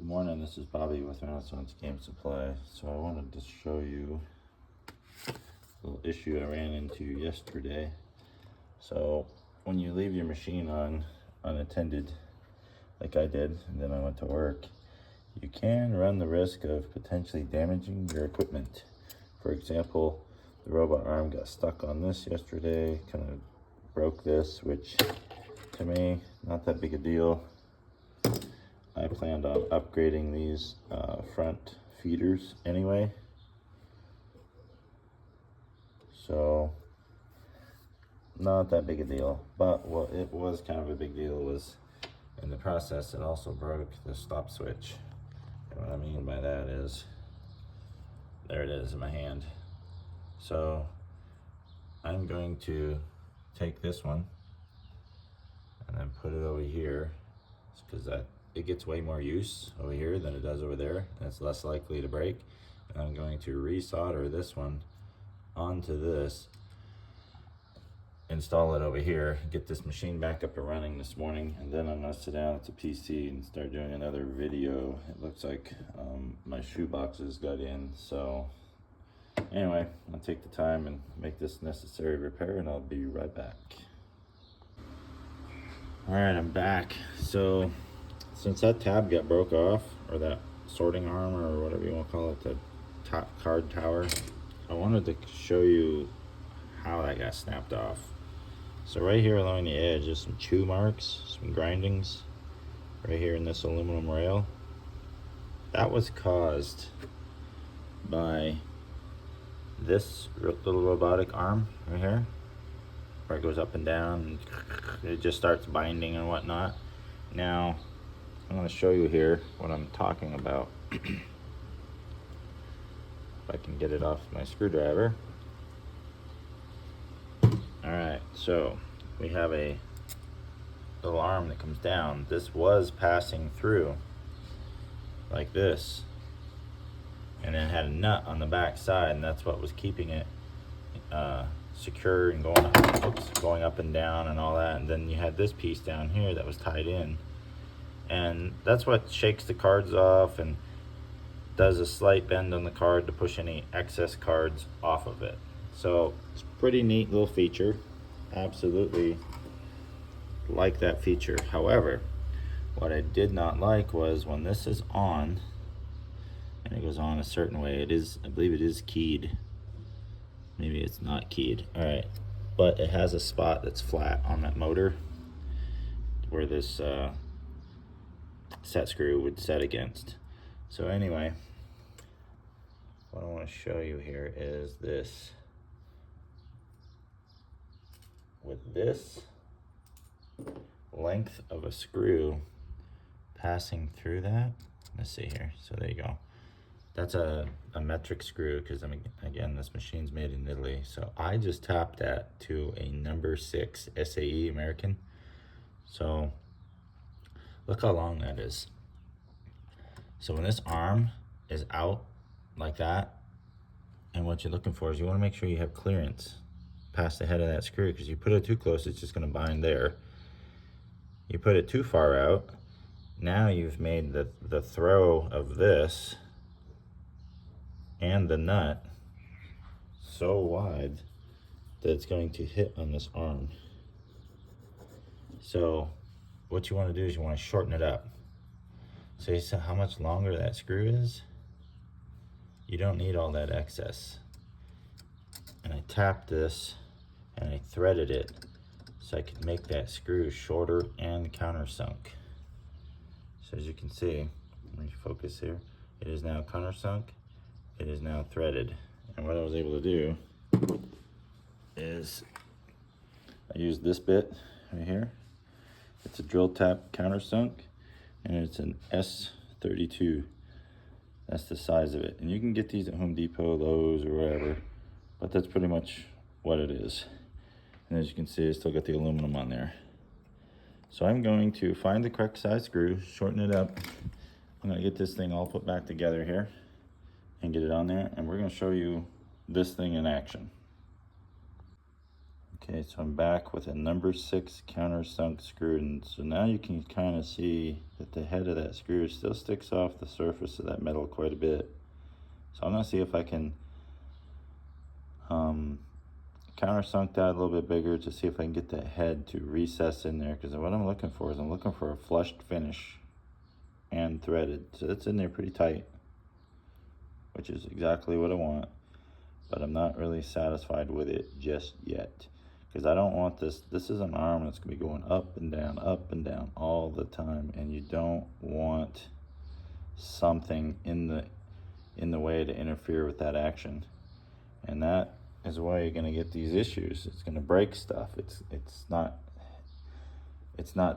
Morning, this is Bobby with Renaissance Game Supply. So I wanted to show you a little issue I ran into yesterday. So when you leave your machine on unattended, like I did, and then I went to work, you can run the risk of potentially damaging your equipment. For example, the robot arm got stuck on this yesterday, kind of broke this, which to me, not that big a deal. I planned on upgrading these front feeders anyway. So, not that big a deal. But what it was kind of a big deal was, in the process, it also broke the stop switch. And what I mean by that is, there it is in my hand. So, I'm going to take this one and then put it over here, because it gets way more use over here than it does over there, and it's less likely to break. And I'm going to resolder this one onto this, install it over here, get this machine back up and running this morning, and then I'm gonna sit down at the PC and start doing another video. It looks like my shoe boxes got in, so anyway, I'll take the time and make this necessary repair, and I'll be right back. All right, I'm back. So since that tab got broke off, or that sorting arm, or whatever you want to call it, the top card tower, I wanted to show you how that got snapped off. So right here along the edge is some chew marks, some grindings, right here in this aluminum rail. That was caused by this little robotic arm right here, where it goes up and down, and it just starts binding and whatnot. Now, I'm going to show you here what I'm talking about. If I can get it off my screwdriver. Alright, so we have a little arm that comes down. This was passing through like this, and it had a nut on the back side, and that's what was keeping it secure and going up and down and all that. And then you had this piece down here that was tied in, and that's what shakes the cards off and does a slight bend on the card to push any excess cards off of it. So it's a pretty neat little feature. Absolutely like that feature. However, what I did not like was when this is on, and it goes on a certain way. It is, I believe it is keyed. Maybe it's not keyed. All right, but it has a spot that's flat on that motor where this set screw would set against. So anyway, what I want to show you here is this. With this length of a screw passing through that, let's see here. So there you go. That's a metric screw, because I mean, again, this machine's made in Italy. So I just tapped that to a number 6 SAE American. So look how long that is. So when this arm is out like that, and what you're looking for is you want to make sure you have clearance past the head of that screw, because you put it too close, it's just going to bind there. You put it too far out, now you've made the throw of this and the nut so wide that it's going to hit on this arm. So what you want to do is you want to shorten it up. So you see how much longer that screw is? You don't need all that excess. And I tapped this and I threaded it so I could make that screw shorter and countersunk. So as you can see, let me focus here, it is now countersunk, it is now threaded. And what I was able to do is I used this bit right here. It's a drill tap countersunk, and it's an S32. That's the size of it. And you can get these at Home Depot, Lowe's, or wherever, but that's pretty much what it is. And as you can see, I still got the aluminum on there. So I'm going to find the correct size screw, shorten it up. I'm gonna get this thing all put back together here and get it on there, and we're gonna show you this thing in action. Okay, so I'm back with a number 6 countersunk screw, and so now you can kind of see that the head of that screw still sticks off the surface of that metal quite a bit. So I'm gonna see if I can countersunk that a little bit bigger to see if I can get that head to recess in there, because what I'm looking for is I'm looking for a flushed finish and threaded. So it's in there pretty tight, which is exactly what I want, but I'm not really satisfied with it just yet, because I don't want this is an arm that's gonna be going up and down all the time, and you don't want something in the way to interfere with that action. And that is why you're gonna get these issues. It's gonna break stuff. It's not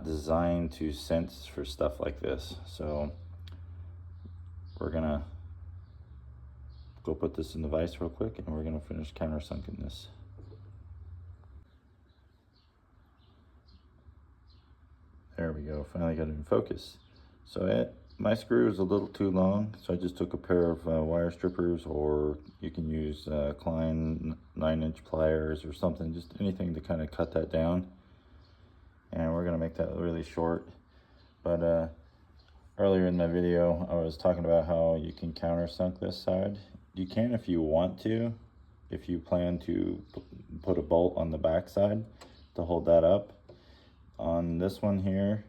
designed to sense for stuff like this. So we're gonna go put this in the vise real quick, and we're gonna finish countersunking this. There we go, finally got it in focus. So my screw is a little too long, so I just took a pair of wire strippers, or you can use Klein 9-inch pliers or something, just anything to kind of cut that down. And we're gonna make that really short. But earlier in my video, I was talking about how you can countersunk this side. You can if you want to, if you plan to put a bolt on the back side to hold that up. On this one here,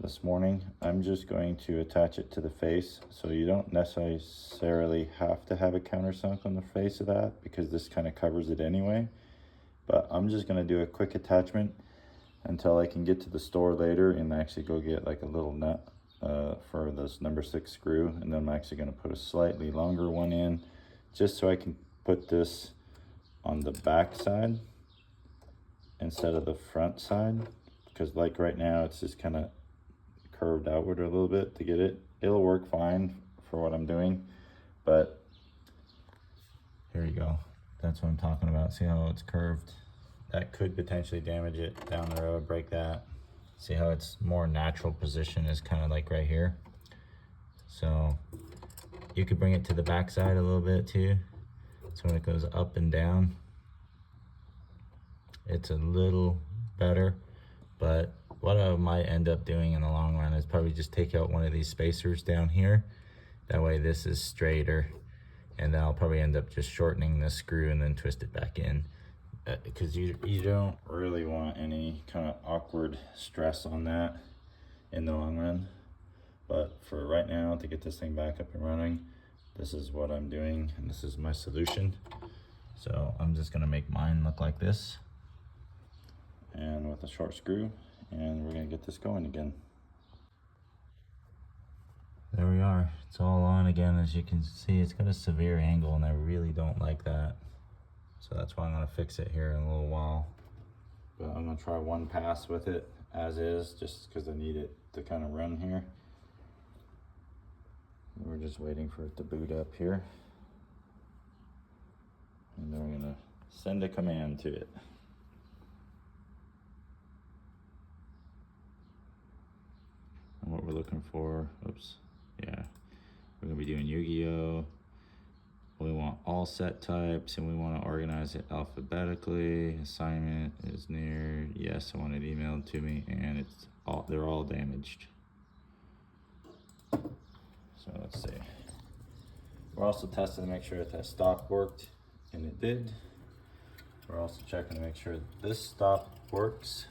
this morning, I'm just going to attach it to the face, so you don't necessarily have to have a countersunk on the face of that, because this kind of covers it anyway. But I'm just going to do a quick attachment until I can get to the store later and actually go get like a little nut for this number 6 screw, and then I'm actually going to put a slightly longer one in, just so I can put this on the back side instead of the front side, because like right now it's just kind of curved outward a little bit to get it. It'll work fine for what I'm doing, but here you go. That's what I'm talking about. See how it's curved? That could potentially damage it down the road, break that. See how its more natural position is kind of like right here. So you could bring it to the back side a little bit too. So when it goes up and down, it's a little better. But what I might end up doing in the long run is probably just take out one of these spacers down here. That way this is straighter, and then I'll probably end up just shortening the screw and then twist it back in. Because you don't really want any kind of awkward stress on that in the long run. But for right now, to get this thing back up and running, this is what I'm doing, and this is my solution. So I'm just gonna make mine look like this, and with a short screw, and we're gonna get this going again. There we are, it's all on again. As you can see, it's got a severe angle, and I really don't like that. So that's why I'm gonna fix it here in a little while. But I'm gonna try one pass with it as is, just because I need it to kind of run here. We're just waiting for it to boot up here. And then we're gonna send a command to it. And what we're looking for, oops, yeah. We're gonna be doing Yu-Gi-Oh! We want all set types, and we want to organize it alphabetically. Assignment is near, yes, I want it emailed to me, and they're all damaged. So let's see. We're also testing to make sure that stop worked, and it did. We're also checking to make sure this stop works.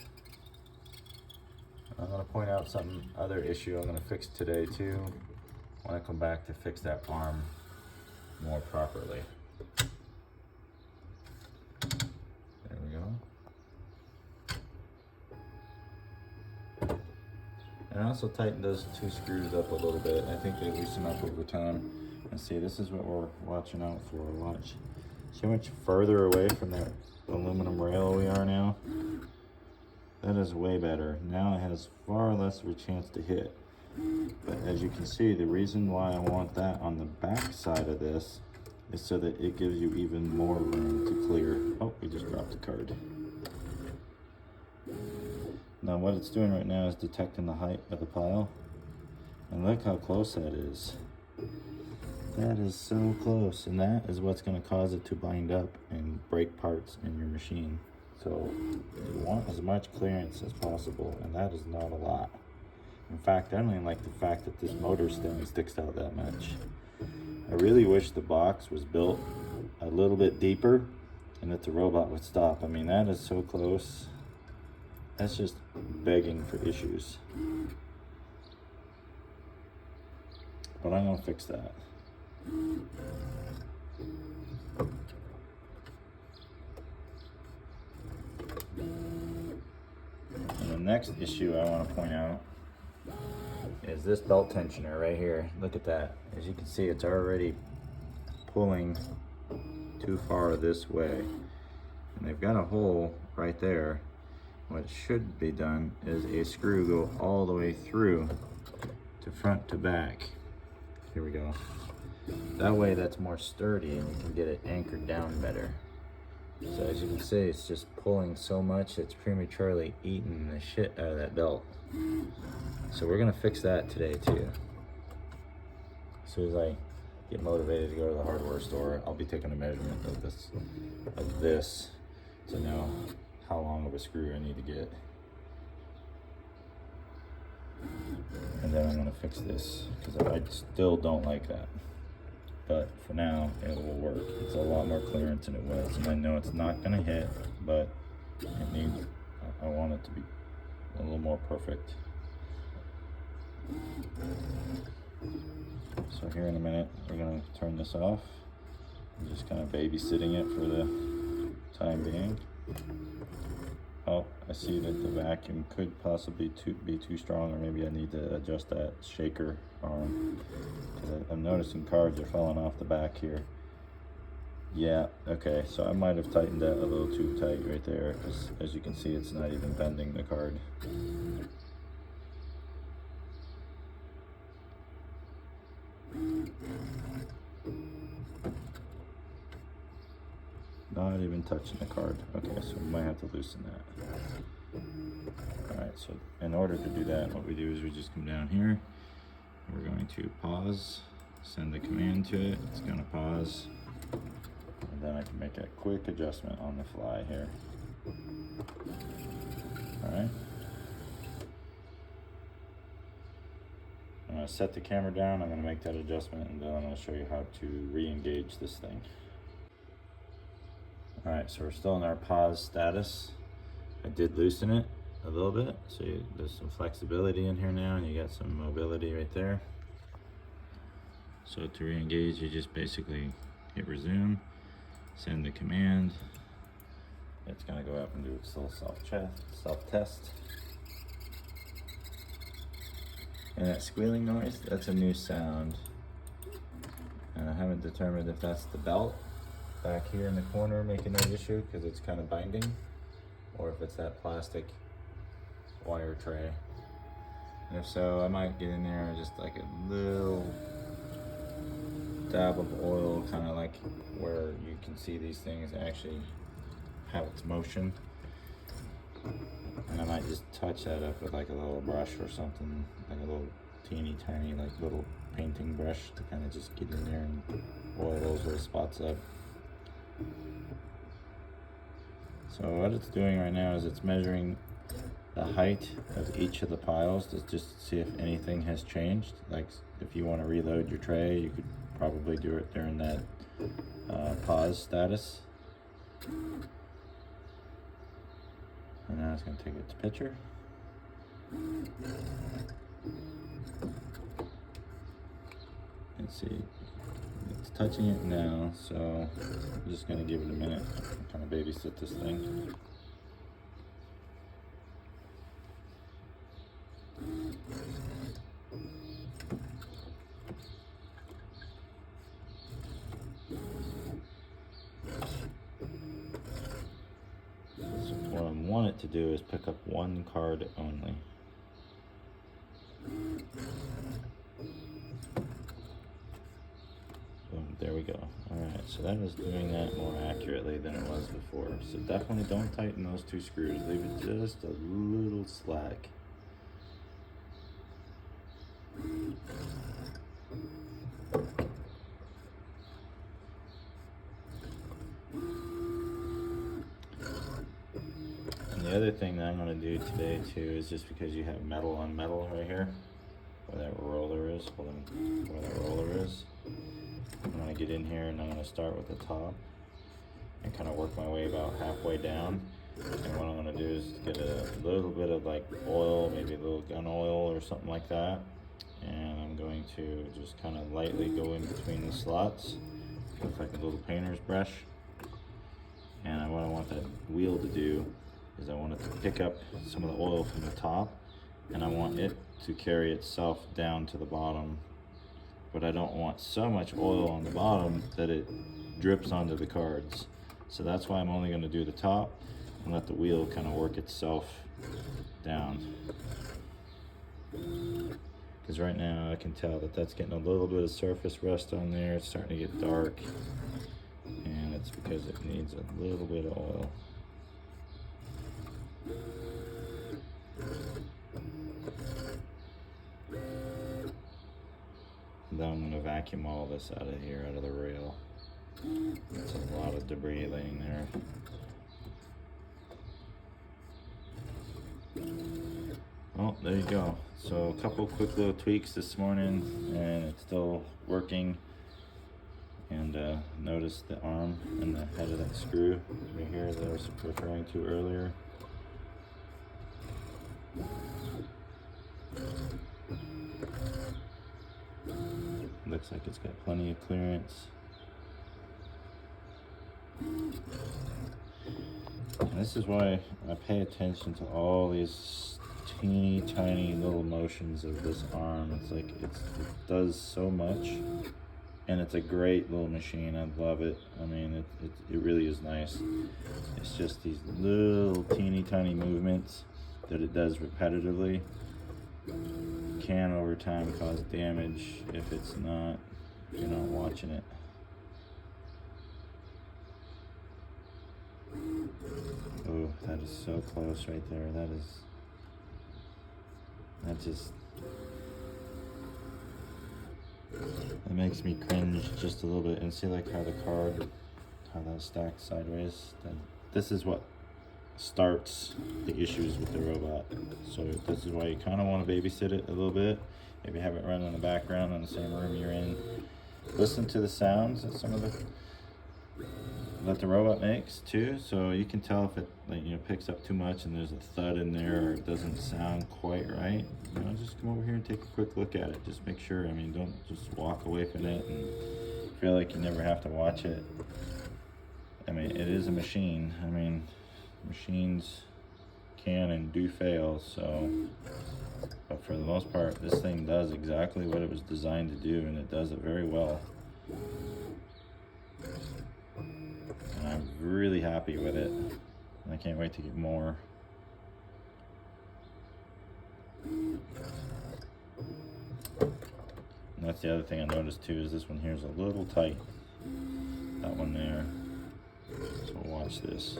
I'm gonna point out some other issue I'm gonna fix today too, when I come back to fix that arm more properly. There we go. And I also tightened those 2 screws up a little bit. I think they loosen up over time. And see, this is what we're watching out for. Watch. See how much further away from that aluminum rail we are now? That is way better. Now it has far less of a chance to hit. But as you can see, the reason why I want that on the back side of this is so that it gives you even more room to clear. Oh, we just dropped a card. Now what it's doing right now is detecting the height of the pile. And look how close that is. That is so close, and that is what's going to cause it to bind up and break parts in your machine. So you want as much clearance as possible, and that is not a lot. In fact, I don't even like the fact that this motor sting sticks out that much. I really wish the box was built a little bit deeper and that the robot would stop. I mean, that is so close. That's just begging for issues. But I'm gonna fix that. And the next issue I want to point out is this belt tensioner right here. Look at that. As you can see, it's already pulling too far this way. And they've got a hole right there. What should be done is a screw go all the way through to front to back. Here we go. That way that's more sturdy and you can get it anchored down better. So as you can see, it's just pulling so much, it's prematurely eating the shit out of that belt. So we're gonna fix that today too. As soon as I get motivated to go to the hardware store, I'll be taking a measurement of this to know how long of a screw I need to get. And then I'm gonna fix this, because I still don't like that. But for now, it will work. It's a lot more clearance than it was. And I know it's not gonna hit, but it needs, I want it to be a little more perfect. So here in a minute, we're gonna turn this off. I'm just kind of babysitting it for the time being. Oh, I see that the vacuum could possibly be too strong, or maybe I need to adjust that shaker arm, because I'm noticing cards are falling off the back here. Yeah, okay, so I might have tightened that a little too tight right there, because as you can see, it's not even bending the card. Not even touching the card. Okay, so we might have to loosen that. Alright, so in order to do that, what we do is we just come down here. We're going to pause, send the command to it. It's going to pause. And then I can make a quick adjustment on the fly here. Alright. I'm going to set the camera down. I'm going to make that adjustment, and then I'm going to show you how to re-engage this thing. Alright, so we're still in our pause status. I did loosen it a little bit, so there's some flexibility in here now, and you got some mobility right there. So to re-engage, you just basically hit resume, send the command. It's gonna go up and do its little self-test. And that squealing noise, that's a new sound. And I haven't determined if that's the belt back here in the corner making that issue because it's kind of binding, or if it's that plastic wire tray. And if so, I might get in there and just like a little dab of oil, kind of like where you can see these things actually have its motion. And I might just touch that up with like a little brush or something, like a little teeny tiny like little painting brush to kind of just get in there and oil those little spots up. So what it's doing right now is it's measuring the height of each of the piles to just see if anything has changed. Like if you want to reload your tray, you could probably do it during that pause status. And now it's going to take its picture. And see, it's touching it now, so I'm just going to give it a minute and kind of babysit this thing. So what I want it to do is pick up one card only. Boom, there we go. Alright, so that is doing that more accurately than it was before. So definitely don't tighten those two screws. Leave it just a little slack. other thing that I'm gonna do today too is just because you have metal on metal right here, where that roller is, hold on, where that roller is. I'm gonna get in here and I'm gonna start with the top and kind of work my way about halfway down. And what I'm gonna do is get a little bit of like oil, maybe a little gun oil or something like that. And I'm going to just kind of lightly go in between the slots with like a little painter's brush. And what I want that wheel to do is I want it to pick up some of the oil from the top, and I want it to carry itself down to the bottom. But I don't want so much oil on the bottom that it drips onto the cards. So that's why I'm only going to do the top and let the wheel kind of work itself down. Because right now I can tell that that's getting a little bit of surface rust on there. It's starting to get dark, and it's because it needs a little bit of oil. Then I'm going to vacuum all this out of here, out of the rail. There's a lot of debris laying there. Oh, there you go. So a couple quick little tweaks this morning, and it's still working. And notice the arm and the head of that screw right here that I was referring to earlier. Looks like it's got plenty of clearance. And this is why I pay attention to all these teeny tiny little motions of this arm. It's like it does so much, and it's a great little machine. I love it. I mean, it really is nice. It's just these little teeny tiny movements that it does repetitively can over time cause damage if you're not watching it. Oh, that is so close right there. That makes me cringe just a little bit. And see like how that stacks sideways? This is what starts the issues with the robot. So this is why you kind of want to babysit it a little bit. Maybe have it run in the background in the same room you're in. Listen to the sounds that the robot makes too, so you can tell if it picks up too much and there's a thud in there or it doesn't sound quite right. Just come over here and take a quick look at it. Just make sure. I mean, don't just walk away from it and feel like you never have to watch it. I mean, it is a machine. I mean, machines can and do fail, so, but for the most part, this thing does exactly what it was designed to do, and it does it very well. And I'm really happy with it. I can't wait to get more. And that's the other thing I noticed too, is this one here is a little tight. That one there. So watch this.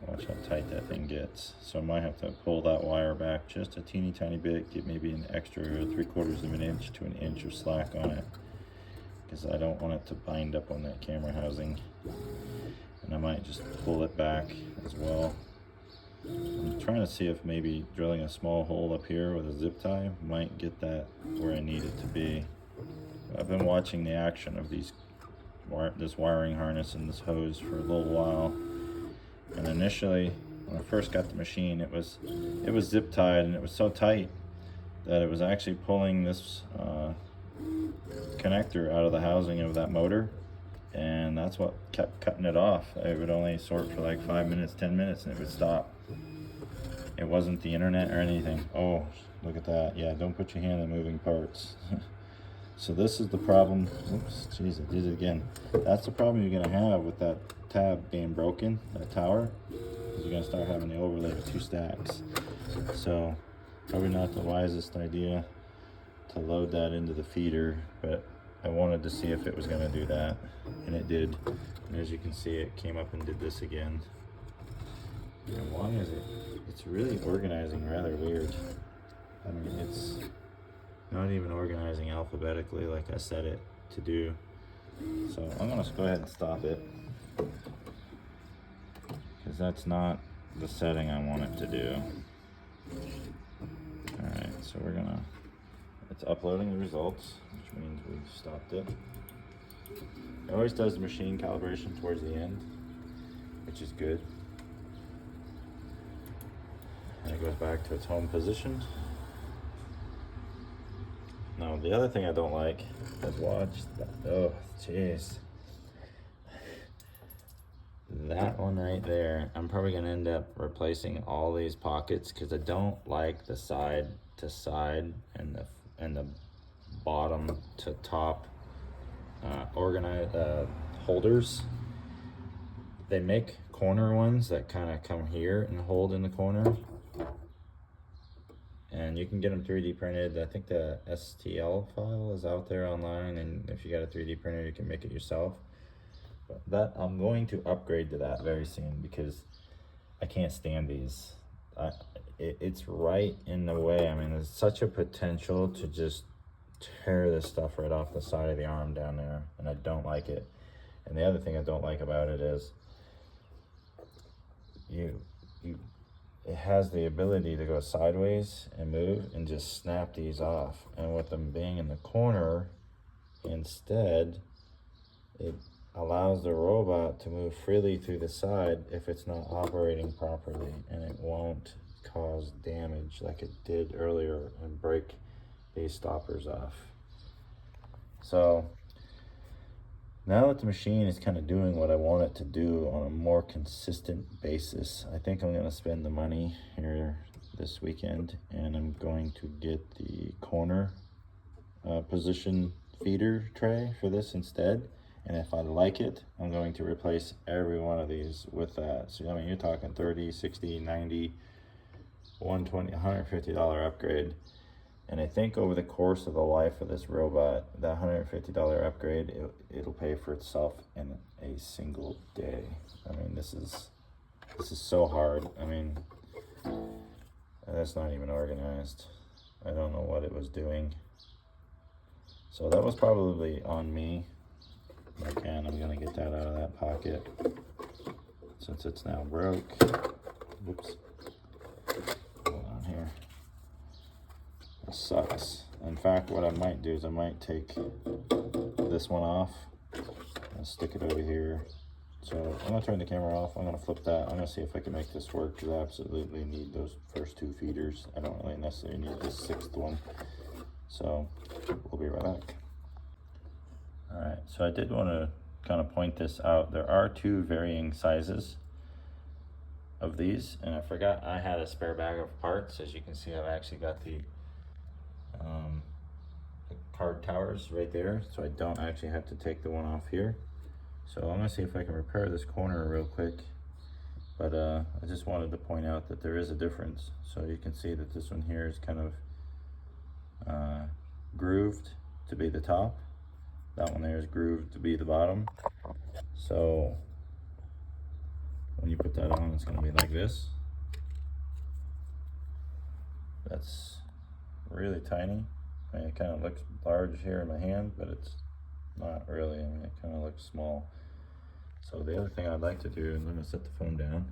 Watch how tight that thing gets. So I might have to pull that wire back just a teeny tiny bit, get maybe an extra 3/4 of an inch to an inch of slack on it, because I don't want it to bind up on that camera housing. And I might just pull it back as well. I'm trying to see if maybe drilling a small hole up here with a zip tie might get that where I need it to be. I've been watching the action of this wiring harness and this hose for a little while. And initially, when I first got the machine, it was zip tied, and it was so tight that it was actually pulling this connector out of the housing of that motor, and that's what kept cutting it off. It would only sort for like 5 minutes, 10 minutes, and it would stop. It wasn't the internet or anything. Oh, look at that. Yeah, don't put your hand in moving parts. So this is the problem. Oops, jeez, I did it again. That's the problem you're gonna have with that tab being broken, that tower, is you're gonna start having the overlay of 2 stacks. So probably not the wisest idea to load that into the feeder, but I wanted to see if it was gonna do that, and it did. And as you can see, it came up and did this again. And why is it? It's really organizing rather weird. I mean, it's not even organizing alphabetically like I set it to do. So I'm gonna go ahead and stop it, because that's not the setting I want it to do. Alright, so it's uploading the results, which means we've stopped it. It always does the machine calibration towards the end, which is good. And it goes back to its home position. Now, the other thing I don't like is watch that. Oh, jeez. That one right there, I'm probably gonna end up replacing all these pockets because I don't like the side to side and the bottom to top organized holders. They make corner ones that kind of come here and hold in the corner, and you can get them 3D printed. I think the STL file is out there online, and if you got a 3D printer, you can make it yourself. But that I'm going to upgrade to that very soon because I can't stand these. It's right in the way. I mean, there's such a potential to just tear this stuff right off the side of the arm down there, and I don't like it. And the other thing I don't like about it is it has the ability to go sideways and move and just snap these off. And with them being in the corner, instead, it allows the robot to move freely through the side if it's not operating properly, and it won't cause damage like it did earlier and break these stoppers off. So now that the machine is kind of doing what I want it to do on a more consistent basis, I think I'm going to spend the money here this weekend, and I'm going to get the corner position feeder tray for this instead. And if I like it, I'm going to replace every one of these with that. So I mean, you're talking 30, 60, 90, 120, $150 upgrade. And I think over the course of the life of this robot, that $150 upgrade, it'll pay for itself in a single day. I mean, this is so hard. I mean, that's not even organized. I don't know what it was doing. So that was probably on me. Again, I'm gonna get that out of that pocket since it's now broke. Whoops. Hold on here. It sucks. In fact, what I might do is I might take this one off and stick it over here. So I'm gonna turn the camera off. I'm gonna flip that. I'm gonna see if I can make this work because I absolutely need those first two feeders. I don't really necessarily need this sixth one. So we'll be right back. All right, so I did want to kind of point this out. There are two varying sizes of these, and I forgot I had a spare bag of parts. As you can see, I've actually got the card towers right there, so I don't actually have to take the one off here. So I'm gonna see if I can repair this corner real quick, but I just wanted to point out that there is a difference. So you can see that this one here is kind of grooved to be the top. That one there is grooved to be the bottom. So when you put that on, it's gonna be like this. That's really tiny. I mean, it kind of looks large here in my hand, but it's not really. I mean, it kind of looks small. So the other thing I'd like to do is I'm gonna set the phone down.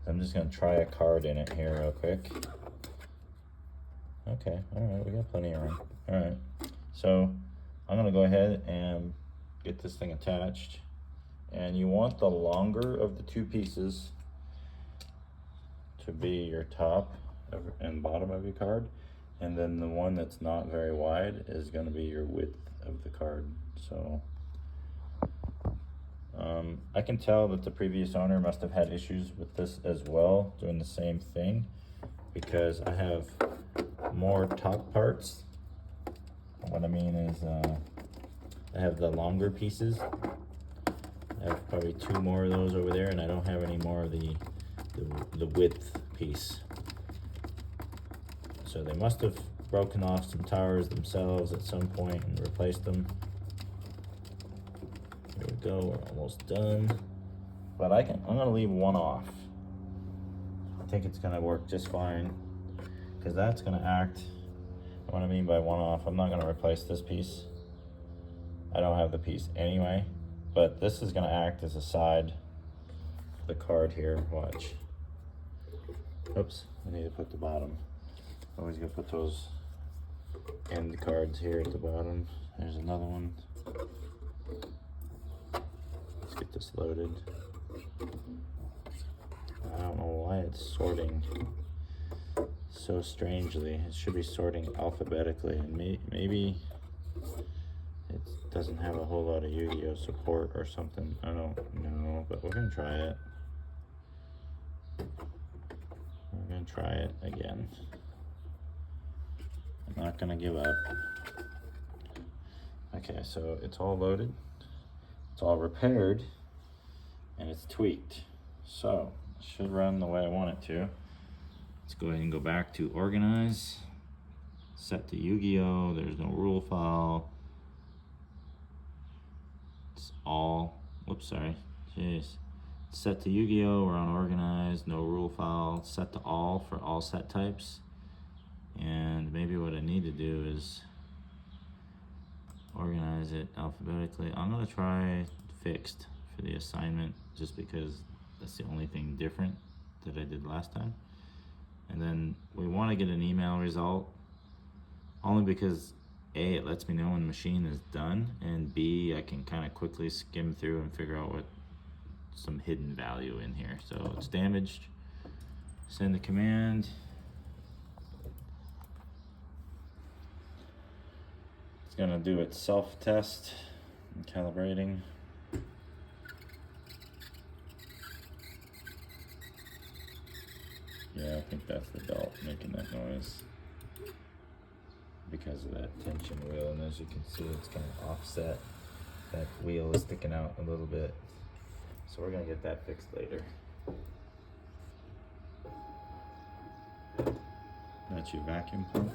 I'm just gonna try a card in it here real quick. Okay, all right, we got plenty of room. All right, so I'm gonna go ahead and get this thing attached. And you want the longer of the two pieces to be your top and bottom of your card. And then the one that's not very wide is gonna be your width of the card. So I can tell that the previous owner must have had issues with this as well, doing the same thing, because I have more top parts. What I mean is I have the longer pieces. I have probably two more of those over there, and I don't have any more of the width piece. So they must have broken off some towers themselves at some point and replaced them. Here we go, we're almost done. But I'm gonna leave one off. I think it's gonna work just fine, because that's gonna act. What I mean by one off, I'm not gonna replace this piece. I don't have the piece anyway, but this is gonna act as a side the card here, watch. Oops, I need to put the bottom. Always gotta put those end cards here at the bottom. There's another one. Let's get this loaded. I don't know why it's sorting so strangely. It should be sorting alphabetically, and maybe it doesn't have a whole lot of Yu-Gi-Oh support or something. I don't know, but we're gonna try it. We're gonna try it again. I'm not gonna give up. Okay, so it's all loaded, it's all repaired, and it's tweaked. So it should run the way I want it to. Let's go ahead and go back to organize, set to Yu-Gi-Oh. There's no rule file. It's all, whoops, sorry, jeez. Set to Yu-Gi-Oh, we're on organize, no rule file, set to all for all set types. And maybe what I need to do is organize it alphabetically. I'm gonna try fixed for the assignment just because that's the only thing different that I did last time. And then we wanna get an email result only because A, it lets me know when the machine is done, and B, I can kind of quickly skim through and figure out what some hidden value in here. So it's damaged, send the command. It's gonna do its self-test and calibrating. Yeah, I think that's the belt making that noise because of that tension wheel, and as you can see, it's kind of offset. That wheel is sticking out a little bit. So we're gonna get that fixed later. That's your vacuum pump.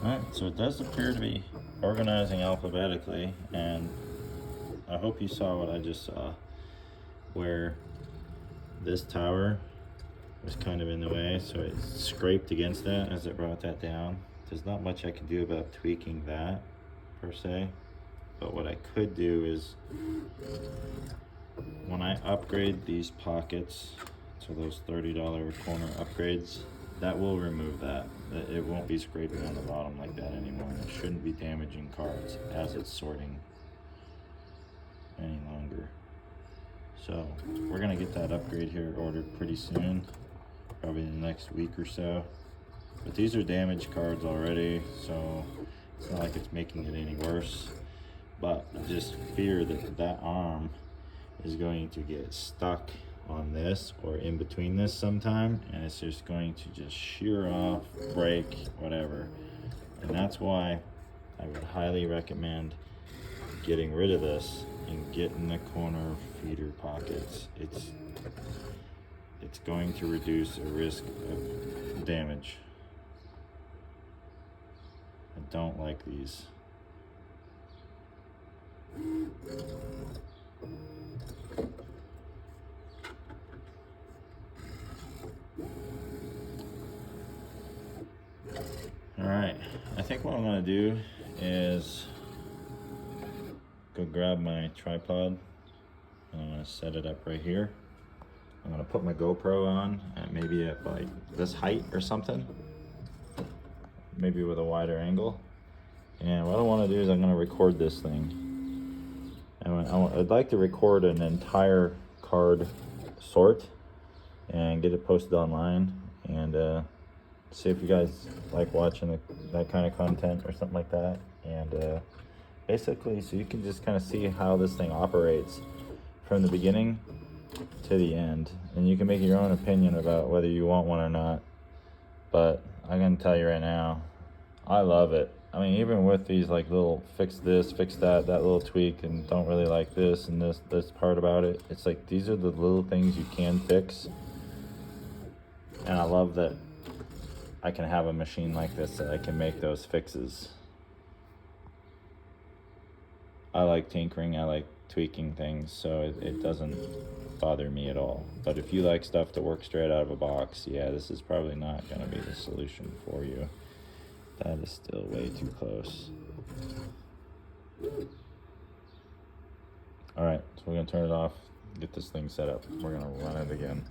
Alright, so it does appear to be organizing alphabetically, and I hope you saw what I just saw, where this tower was kind of in the way, so it scraped against that as it brought that down. There's not much I can do about tweaking that, per se, but what I could do is, when I upgrade these pockets to those $30 corner upgrades, that will remove that. It won't be scraping on the bottom like that anymore, and it shouldn't be damaging cards as it's sorting any longer. So we're gonna get that upgrade here ordered pretty soon, probably in the next week or so. But these are damaged cards already, so it's not like it's making it any worse. But I just fear that that arm is going to get stuck on this or in between this sometime, and it's just going to just shear off, break, whatever. And that's why I would highly recommend getting rid of this and getting the corner feeder pockets. It's going to reduce a risk of damage. I don't like these. All right, I think what I'm gonna do is go grab my tripod and I'm gonna set it up right here. I'm gonna put my GoPro on at maybe at like this height or something, maybe with a wider angle. And what I want to do is I'm going to record this thing. And I'd like to record an entire card sort and get it posted online, and see if you guys like watching that kind of content or something like that. And basically, so you can just kind of see how this thing operates from the beginning to the end, and you can make your own opinion about whether you want one or not. But I'm gonna tell you right now, I love it. I mean, even with these like little fix this, fix that little tweak, and don't really like this and this part about it, it's like these are the little things you can fix. And I love that I can have a machine like this that I can make those fixes. I like tinkering, I like tweaking things, so it doesn't bother me at all. But if you like stuff to work straight out of a box, yeah, this is probably not going to be the solution for you. That is still way too close. All right, so we're going to turn it off, get this thing set up. We're going to run it again.